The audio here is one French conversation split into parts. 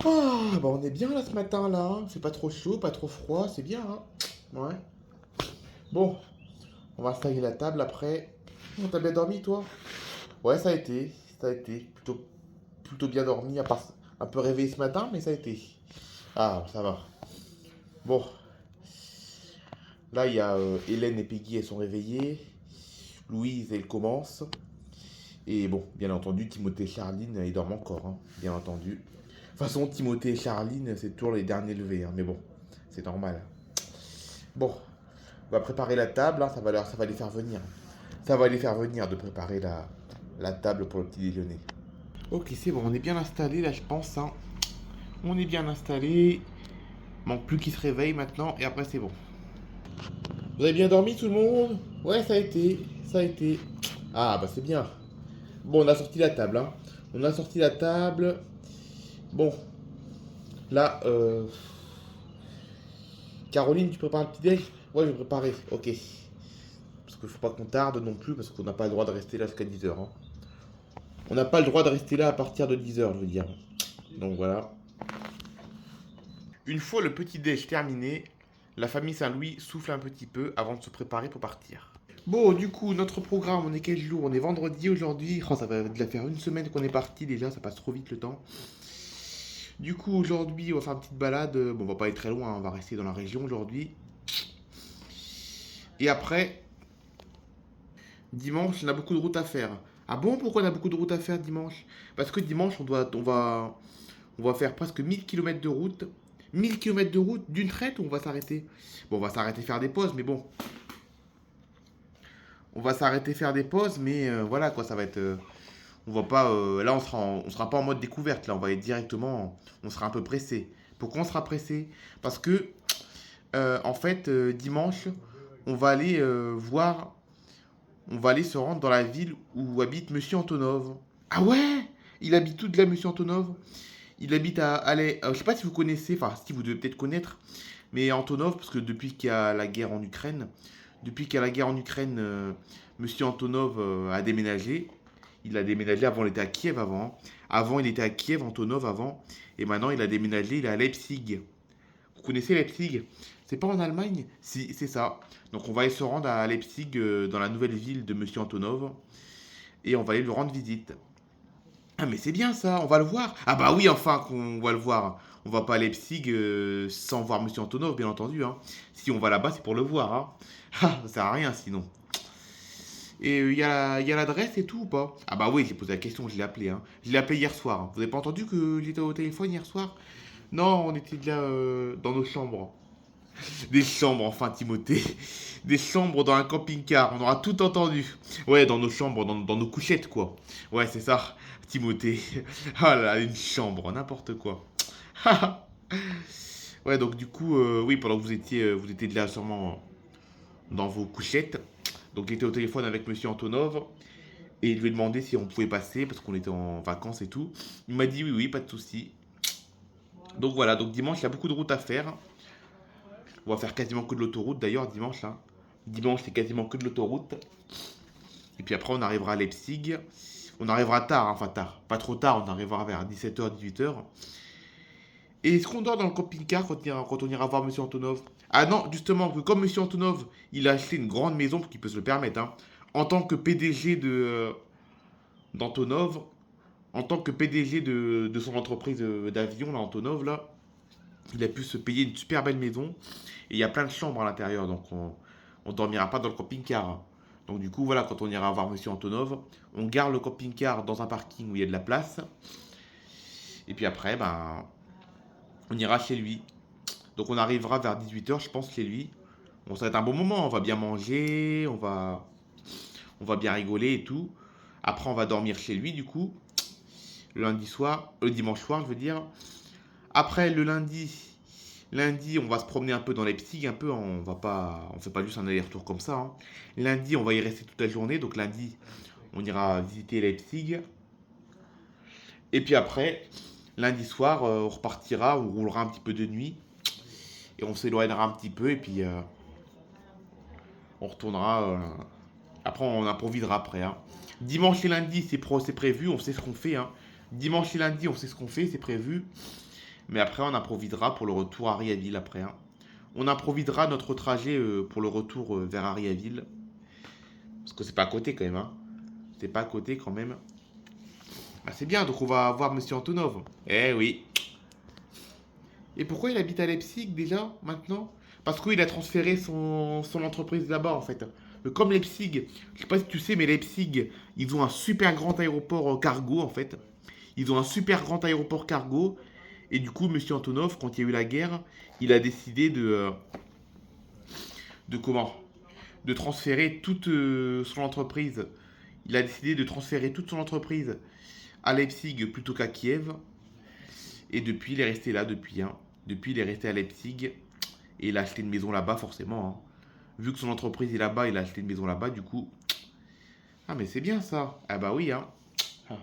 Ah, bah on est bien là ce matin là, hein. C'est pas trop chaud, pas trop froid, c'est bien, hein. Ouais. Bon, on va installer la table après. Oh, t'as bien dormi toi? Ouais, ça a été. Plutôt bien dormi, à part un peu réveillé ce matin, mais ça a été. Ah, ça va. Bon, là il y a Hélène et Peggy, elles sont réveillées. Louise, elle commence. Et bon, bien entendu, Timothée et Charline, ils dorment encore, hein, bien entendu. De toute façon, Timothée et Charline, c'est toujours les derniers levés, hein, mais bon, c'est normal. Bon, on va préparer la table, hein, ça va les faire venir. Ça va les faire venir de préparer la table pour le petit déjeuner. Ok, c'est bon, on est bien installé là, je pense, hein. On est bien installé. Manque plus qu'ils se réveillent maintenant et après c'est bon. Vous avez bien dormi tout le monde? Ouais, ça a été, ça a été. Ah bah c'est bien. Bon, on a sorti la table, hein. On a sorti la table. Bon, là, Caroline, tu prépares le petit déj? Ouais, je vais préparer, ok. Parce qu'il faut pas qu'on tarde non plus, parce qu'on n'a pas le droit de rester là jusqu'à 10h. On n'a pas le droit de rester là à partir de 10h, je veux dire. Donc voilà. Une fois le petit déj terminé, la famille Saint-Louis souffle un petit peu avant de se préparer pour partir. Bon, du coup, notre programme, on est quel jour? On est vendredi aujourd'hui. Oh, ça va déjà faire une semaine qu'on est parti déjà, ça passe trop vite le temps. Du coup, aujourd'hui, on va faire une petite balade. Bon, on va pas aller très loin, hein, on va rester dans la région aujourd'hui. Et après, dimanche, on a beaucoup de routes à faire. Ah bon, pourquoi on a beaucoup de routes à faire dimanche? Parce que dimanche, on va faire presque 1000 kilomètres de route. 1000 kilomètres de route d'une traite ou on va s'arrêter? Bon, on va s'arrêter faire des pauses, mais bon. On va s'arrêter faire des pauses, mais voilà quoi, ça va être. On va pas. Là, on sera pas en mode découverte. Là, on va être directement. On sera un peu pressé. Pourquoi on sera pressé? Parce que, en fait, dimanche, on va aller voir. On va aller se rendre dans la ville où habite Monsieur Antonov. Ah ouais? Il habite tout de là, Monsieur Antonov. Il habite à Alais. Je sais pas si vous connaissez, enfin, si vous devez peut-être connaître, mais Antonov, parce que depuis qu'il y a la guerre en Ukraine, Monsieur Antonov a déménagé. Il a déménagé, avant il était à Kiev avant. Avant il était à Kiev, Antonov avant. Et maintenant il a déménagé, il est à Leipzig. Vous connaissez Leipzig? C'est pas en Allemagne? Si, c'est ça. Donc on va aller se rendre à Leipzig, dans la nouvelle ville de Monsieur Antonov. Et on va aller lui rendre visite. Ah mais c'est bien ça, on va le voir. Ah bah oui, enfin qu'on va le voir. On va pas à Leipzig sans voir Monsieur Antonov, bien entendu, hein. Si on va là-bas, c'est pour le voir, hein. Ah, ça sert à rien sinon. Et y a l'adresse et tout ou pas? Ah bah oui, j'ai posé la question, je l'ai appelé, hein. Je l'ai appelé hier soir, hein. Vous avez pas entendu que j'étais au téléphone hier soir? Non, on était déjà dans nos chambres. Des chambres, enfin, Timothée. Des chambres dans un camping-car. On aura tout entendu. Ouais, dans nos chambres, dans nos couchettes, quoi. Ouais, c'est ça, Timothée. Ah là, une chambre, n'importe quoi. Ouais, donc du coup, oui, pendant que vous étiez là sûrement dans vos couchettes. Donc j'étais au téléphone avec Monsieur Antonov. Et je lui ai demandé si on pouvait passer, parce qu'on était en vacances et tout. Il m'a dit oui, oui, pas de souci. Donc voilà, donc dimanche, il y a beaucoup de routes à faire. On va faire quasiment que de l'autoroute d'ailleurs dimanche là. Dimanche c'est quasiment que de l'autoroute. Et puis après on arrivera à Leipzig. On arrivera tard, hein, enfin tard. Pas trop tard, on arrivera vers 17h, 18h. Et est-ce qu'on dort dans le camping-car quand on ira voir Monsieur Antonov? Ah non, justement, que comme Monsieur Antonov, il a acheté une grande maison pour qu'il peut se le permettre, hein. En tant que PDG d'Antonov, en tant que PDG de son entreprise d'avion, là, Antonov, là, il a pu se payer une super belle maison. Et il y a plein de chambres à l'intérieur, donc on dormira pas dans le camping-car, hein. Donc du coup, voilà, quand on ira voir Monsieur Antonov, on garde le camping-car dans un parking où il y a de la place. Et puis après, ben, on ira chez lui. Donc on arrivera vers 18h, je pense, chez lui. Bon, ça va être un bon moment, on va bien manger, on va bien rigoler et tout. Après, on va dormir chez lui, du coup, le dimanche soir, je veux dire. Après, lundi, on va se promener un peu dans Leipzig, un peu, on fait pas juste un aller-retour comme ça, hein. Lundi, on va y rester toute la journée, donc lundi, on ira visiter Leipzig. Et puis après, lundi soir, on repartira, on roulera un petit peu de nuit, et on s'éloignera un petit peu, et puis on retournera. Après, on improvisera après, hein. Dimanche et lundi, c'est prévu, on sait ce qu'on fait, hein. Dimanche et lundi, on sait ce qu'on fait, c'est prévu. Mais après, on improvisera pour le retour à Ariaville après, hein. On improvisera notre trajet pour le retour vers Ariaville. Parce que c'est pas à côté quand même, hein. C'est pas à côté quand même. Bah, c'est bien, donc on va voir Monsieur Antonov. Eh oui. Et pourquoi il habite à Leipzig déjà, maintenant? Parce qu'il a transféré son entreprise là-bas, en fait. Comme Leipzig, je sais pas si tu sais, mais Leipzig, ils ont un super grand aéroport cargo, en fait. Ils ont un super grand aéroport cargo. Et du coup, Monsieur Antonov, quand il y a eu la guerre, il a décidé de comment? De transférer toute son entreprise. Il a décidé de transférer toute son entreprise à Leipzig plutôt qu'à Kiev. Et depuis, il est resté là depuis, hein. Depuis, il est resté à Leipzig. Et il a acheté une maison là-bas, forcément, hein. Vu que son entreprise est là-bas, il a acheté une maison là-bas, du coup. Ah, mais c'est bien ça. Ah, bah oui, hein. Ah.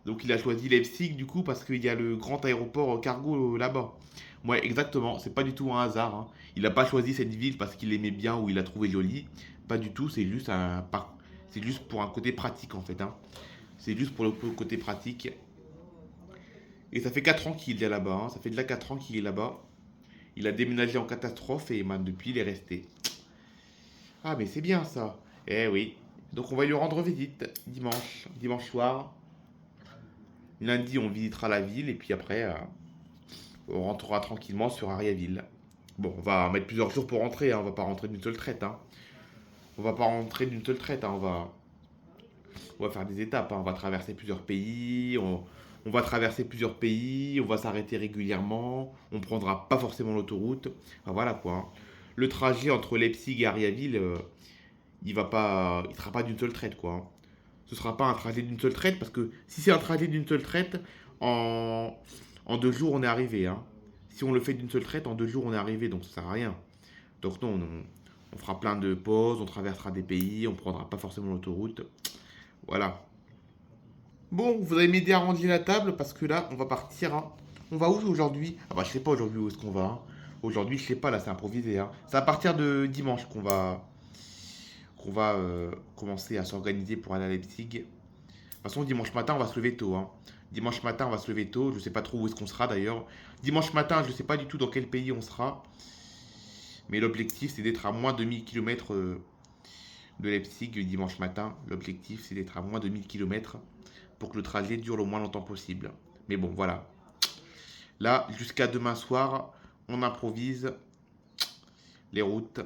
Donc, il a choisi Leipzig, du coup, parce qu'il y a le grand aéroport cargo là-bas. Ouais, exactement. C'est pas du tout un hasard, hein. Il n'a pas choisi cette ville parce qu'il l'aimait bien ou il l'a trouvé jolie. Pas du tout. C'est juste pour un côté pratique, en fait, hein. C'est juste pour le côté pratique. Et ça fait 4 ans qu'il est là-bas, hein. Ça fait déjà 4 ans qu'il est là-bas. Il a déménagé en catastrophe et depuis, il est resté. Ah, mais c'est bien ça. Eh oui. Donc, on va lui rendre visite dimanche soir. Lundi, on visitera la ville et puis après, on rentrera tranquillement sur Ariaville. Bon, on va mettre plusieurs jours pour rentrer, hein. On va pas rentrer d'une seule traite, hein. On va pas rentrer d'une seule traite, hein. On va faire des étapes, hein. On va traverser plusieurs pays. On va traverser plusieurs pays. On va s'arrêter régulièrement. On prendra pas forcément l'autoroute. Enfin, voilà quoi, hein. Le trajet entre Leipzig et Ariaville, il sera pas d'une seule traite quoi, hein. Ce sera pas un trajet d'une seule traite parce que si c'est un trajet d'une seule traite, en, en 2 jours on est arrivé, hein. Si on le fait d'une seule traite, en 2 jours on est arrivé, donc ça sert à rien. Donc non, on fera plein de pauses, on traversera des pays, on prendra pas forcément l'autoroute. Voilà. Bon, vous allez m'aider à ranger la table parce que là, on va partir, hein. On va où aujourd'hui? Ah bah je sais pas aujourd'hui où est-ce qu'on va, hein. Aujourd'hui, je sais pas, là c'est improvisé, hein. C'est à partir de dimanche qu'on va commencer à s'organiser pour aller à Leipzig. De toute façon, dimanche matin, on va se lever tôt, hein. Dimanche matin, on va se lever tôt. Je sais pas trop où est-ce qu'on sera d'ailleurs. Dimanche matin, je sais pas du tout dans quel pays on sera. Mais l'objectif, c'est d'être à moins de 1000 km de Leipzig dimanche matin. L'objectif, c'est d'être à moins de 1000 km pour que le trajet dure le moins longtemps possible. Mais bon, voilà. Là, jusqu'à demain soir, on improvise les routes.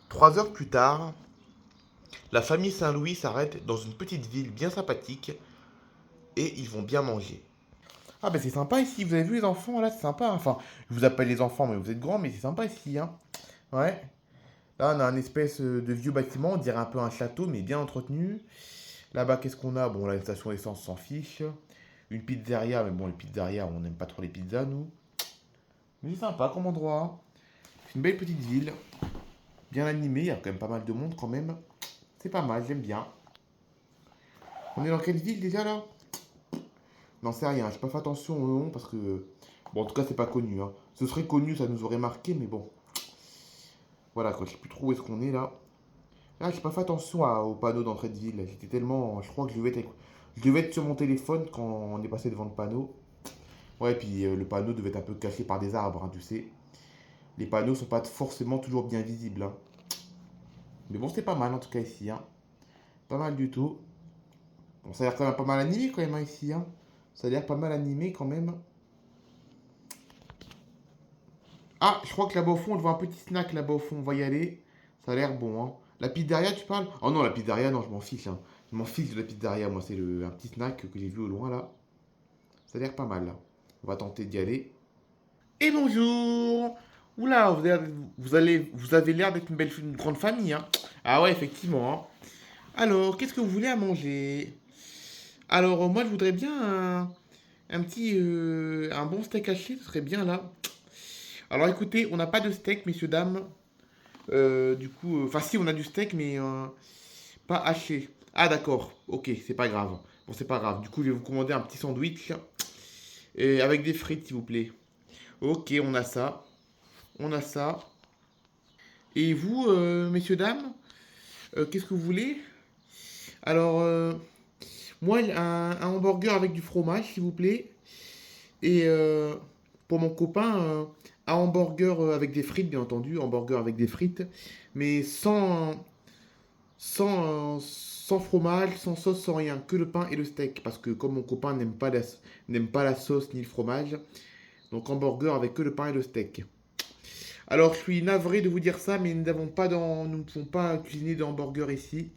3 heures plus tard, la famille Saint-Louis s'arrête dans une petite ville bien sympathique et ils vont bien manger. Ah ben c'est sympa ici, vous avez vu les enfants là, c'est sympa, hein. Enfin, je vous appelle les enfants mais vous êtes grands mais c'est sympa ici, hein. Ouais. Là on a un espèce de vieux bâtiment, on dirait un peu un château mais bien entretenu. Là-bas qu'est-ce qu'on a? Bon là une station essence s'en fiche. Une pizzeria, mais bon les pizzerias on n'aime pas trop les pizzas nous. Mais c'est sympa comme endroit, hein. C'est une belle petite ville, bien animée, il y a quand même pas mal de monde quand même. C'est pas mal, j'aime bien. On est dans quelle ville déjà là? N'en sais rien, j'ai pas fait attention au nom parce que. Bon, en tout cas, c'est pas connu, hein. Ce serait connu, ça nous aurait marqué, mais bon. Voilà, quoi, je sais plus trop où est-ce qu'on est là. Là, j'ai pas fait attention au panneau d'entrée de ville. J'étais tellement. Je crois que je devais être sur mon téléphone quand on est passé devant le panneau. Ouais, puis le panneau devait être un peu caché par des arbres, hein, tu sais. Les panneaux sont pas forcément toujours bien visibles, hein. Mais bon, c'est pas mal en tout cas ici, hein. Pas mal du tout. Bon, ça a l'air quand même pas mal animé quand même, hein, ici, hein. Ça a l'air pas mal animé quand même. Ah, je crois que là-bas au fond, on voit un petit snack là-bas au fond. On va y aller. Ça a l'air bon, hein. La pizzeria, tu parles? Oh non, la pizzeria, non, je m'en fiche, hein. Je m'en fiche de la pizzeria. Moi, c'est un petit snack que j'ai vu au loin là. Ça a l'air pas mal là. On va tenter d'y aller. Et bonjour! Oula, vous avez l'air d'être une grande famille, hein. Ah ouais, effectivement, hein. Alors, qu'est-ce que vous voulez à manger? Alors, moi, je voudrais bien un bon steak haché, ce serait bien là. Alors, écoutez, on n'a pas de steak, messieurs, dames. Du coup, enfin, si, on a du steak, mais pas haché. Ah, d'accord, ok, c'est pas grave. Bon, c'est pas grave. Du coup, je vais vous commander un petit sandwich avec des frites, s'il vous plaît. Ok, on a ça. On a ça. Et vous, messieurs, dames, qu'est-ce que vous voulez? Alors, moi, un hamburger avec du fromage, s'il vous plaît. Et pour mon copain, un hamburger avec des frites, bien entendu, hamburger avec des frites, mais sans fromage, sans sauce, sans rien, que le pain et le steak. Parce que comme mon copain n'aime pas la sauce ni le fromage, donc hamburger avec que le pain et le steak. Alors je suis navré de vous dire ça, mais nous ne pouvons pas cuisiner de hamburger ici.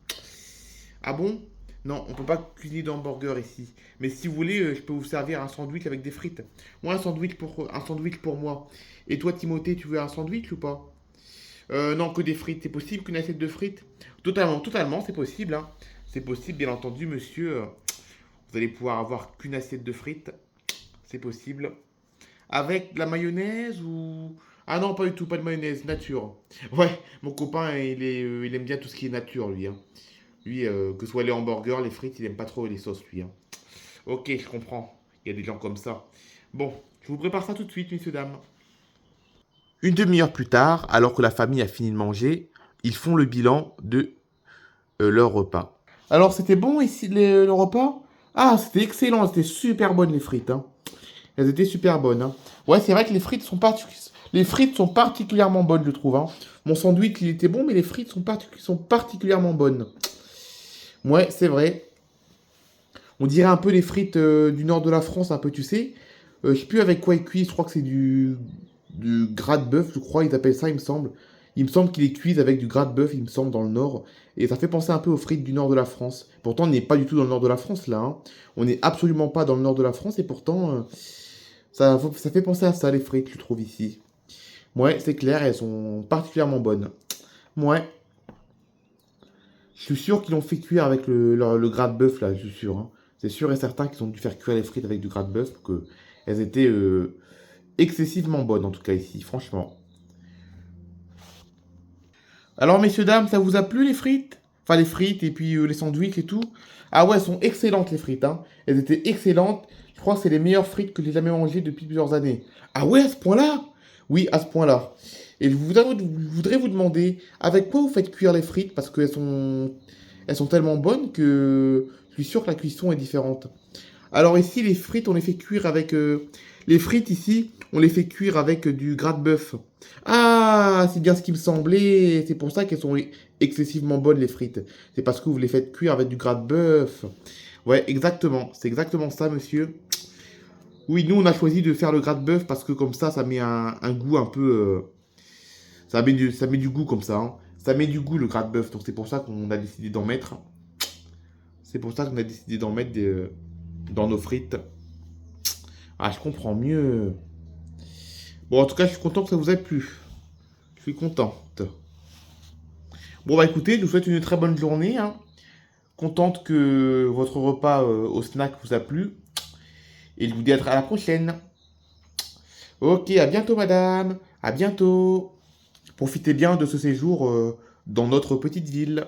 Ah bon? Non, on peut pas cuisiner de hamburger ici. Mais si vous voulez, je peux vous servir un sandwich avec des frites. Moi, un sandwich pour moi. Et toi, Timothée, tu veux un sandwich ou pas? Non, que des frites. C'est possible qu'une assiette de frites? Totalement, totalement, c'est possible, hein. C'est possible, bien entendu, monsieur. Vous allez pouvoir avoir qu'une assiette de frites. C'est possible. Avec de la mayonnaise ou... Ah non, pas du tout, pas de mayonnaise, nature. Ouais, mon copain, il aime bien tout ce qui est nature, lui, hein. Lui, que ce soit les hamburgers, les frites, il aime pas trop les sauces, lui, hein. Ok, je comprends. Il y a des gens comme ça. Bon, je vous prépare ça tout de suite, messieurs, dames. Une demi-heure plus tard, alors que la famille a fini de manger, ils font le bilan de leur repas. Alors, c'était bon ici, le repas? Ah, c'était excellent, c'était super bonne les frites, hein. Elles étaient super bonnes, hein. Ouais, c'est vrai que les frites sont particulièrement bonnes, je trouve, hein. Mon sandwich, il était bon, mais les frites sont particulièrement bonnes. Ouais, c'est vrai. On dirait un peu les frites du nord de la France, un peu, tu sais. Je sais plus avec quoi ils cuisent, je crois que c'est du gras de bœuf, je crois, ils appellent ça, il me semble. Il me semble qu'ils les cuisent avec du gras de bœuf, il me semble, dans le nord. Et ça fait penser un peu aux frites du nord de la France. Pourtant, on n'est pas du tout dans le nord de la France, là, hein. On n'est absolument pas dans le nord de la France, et pourtant, ça fait penser à ça, les frites, je trouve, ici. Ouais, c'est clair, elles sont particulièrement bonnes. Ouais, je suis sûr qu'ils l'ont fait cuire avec le gras de bœuf, là, je suis sûr, hein. C'est sûr et certain qu'ils ont dû faire cuire les frites avec du gras de bœuf, que elles étaient excessivement bonnes, en tout cas ici, franchement. Alors, messieurs, dames, ça vous a plu les frites? Enfin, les frites et puis les sandwichs et tout. Ah ouais, elles sont excellentes les frites, hein. Elles étaient excellentes. Je crois que c'est les meilleures frites que j'ai jamais mangées depuis plusieurs années. Ah ouais, à ce point-là? Oui, à ce point-là. Et je voudrais vous demander, avec quoi vous faites cuire les frites? Parce elles sont tellement bonnes que je suis sûr que la cuisson est différente. Alors ici, les frites, on les fait cuire avec... les frites ici, on les fait cuire avec du gras de bœuf. Ah, c'est bien ce qui me semblait. C'est pour ça qu'elles sont excessivement bonnes, les frites. C'est parce que vous les faites cuire avec du gras de bœuf. Ouais, exactement. C'est exactement ça, monsieur. Oui, nous, on a choisi de faire le gras de bœuf parce que comme ça met un goût un peu... ça met du goût comme ça, hein. Ça met du goût, le gras de bœuf. Donc c'est pour ça qu'on a décidé d'en mettre. C'est pour ça qu'on a décidé d'en mettre dans nos frites. Ah, je comprends mieux. Bon, en tout cas, je suis content que ça vous ait plu. Je suis contente. Bon, bah écoutez, je vous souhaite une très bonne journée, hein. Contente que votre repas au snack vous a plu. Et je vous dis à la prochaine. Ok, à bientôt, madame. À bientôt. Profitez bien de ce séjour dans notre petite ville.